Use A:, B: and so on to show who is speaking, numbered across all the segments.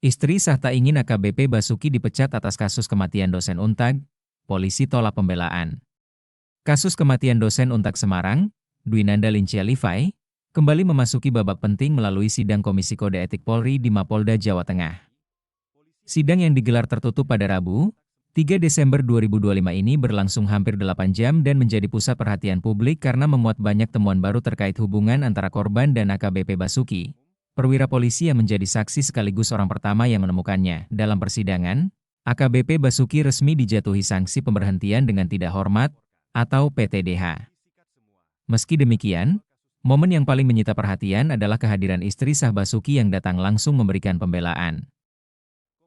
A: Istri sah tak ingin AKBP Basuki dipecat atas kasus kematian dosen Untag, polisi tolak pembelaan. Kasus kematian dosen Untag Semarang, Dwinanda Lincia Livai, kembali memasuki babak penting melalui sidang Komisi Kode Etik Polri di Mapolda Jawa Tengah. Sidang yang digelar tertutup pada Rabu, 3 Desember 2025 ini berlangsung hampir 8 jam dan menjadi pusat perhatian publik karena memuat banyak temuan baru terkait hubungan antara korban dan AKBP Basuki, perwira polisi yang menjadi saksi sekaligus orang pertama yang menemukannya. Dalam persidangan, AKBP Basuki resmi dijatuhi sanksi pemberhentian dengan tidak hormat atau PTDH. Meski demikian, momen yang paling menyita perhatian adalah kehadiran istri sah Basuki yang datang langsung memberikan pembelaan.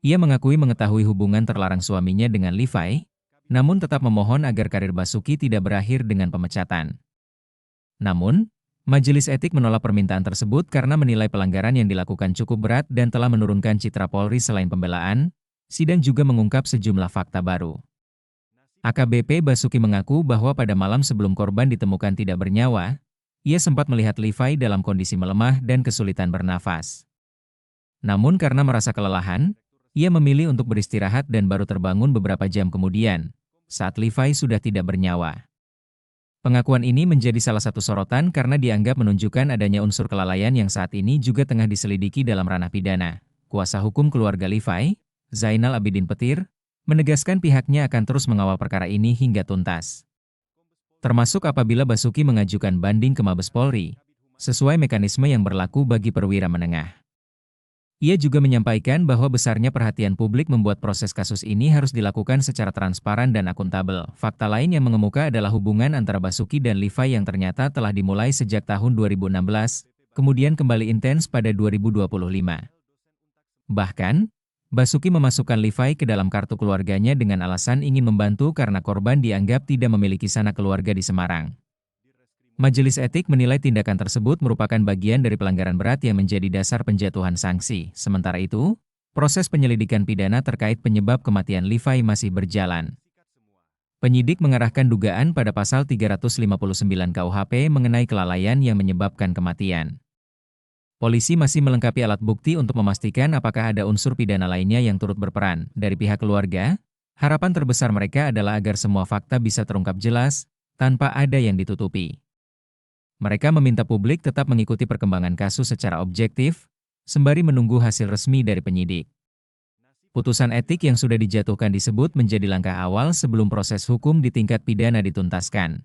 A: Ia mengakui mengetahui hubungan terlarang suaminya dengan Livai, namun tetap memohon agar karir Basuki tidak berakhir dengan pemecatan. Namun, Majelis Etik menolak permintaan tersebut karena menilai pelanggaran yang dilakukan cukup berat dan telah menurunkan citra Polri. Selain pembelaan, sidang juga mengungkap sejumlah fakta baru. AKBP Basuki mengaku bahwa pada malam sebelum korban ditemukan tidak bernyawa, ia sempat melihat Livai dalam kondisi melemah dan kesulitan bernafas. Namun karena merasa kelelahan, ia memilih untuk beristirahat dan baru terbangun beberapa jam kemudian, saat Livai sudah tidak bernyawa. Pengakuan ini menjadi salah satu sorotan karena dianggap menunjukkan adanya unsur kelalaian yang saat ini juga tengah diselidiki dalam ranah pidana. Kuasa hukum keluarga Livai, Zainal Abidin Petir, menegaskan pihaknya akan terus mengawal perkara ini hingga tuntas. Termasuk apabila Basuki mengajukan banding ke Mabes Polri, sesuai mekanisme yang berlaku bagi perwira menengah. Ia juga menyampaikan bahwa besarnya perhatian publik membuat proses kasus ini harus dilakukan secara transparan dan akuntabel. Fakta lain yang mengemuka adalah hubungan antara Basuki dan Livai yang ternyata telah dimulai sejak tahun 2016, kemudian kembali intens pada 2025. Bahkan, Basuki memasukkan Livai ke dalam kartu keluarganya dengan alasan ingin membantu karena korban dianggap tidak memiliki sanak keluarga di Semarang. Majelis Etik menilai tindakan tersebut merupakan bagian dari pelanggaran berat yang menjadi dasar penjatuhan sanksi. Sementara itu, proses penyelidikan pidana terkait penyebab kematian Livai masih berjalan. Penyidik mengarahkan dugaan pada pasal 359 KUHP mengenai kelalaian yang menyebabkan kematian. Polisi masih melengkapi alat bukti untuk memastikan apakah ada unsur pidana lainnya yang turut berperan. Dari pihak keluarga, harapan terbesar mereka adalah agar semua fakta bisa terungkap jelas, tanpa ada yang ditutupi. Mereka meminta publik tetap mengikuti perkembangan kasus secara objektif, sembari menunggu hasil resmi dari penyidik. Putusan etik yang sudah dijatuhkan disebut menjadi langkah awal sebelum proses hukum di tingkat pidana dituntaskan.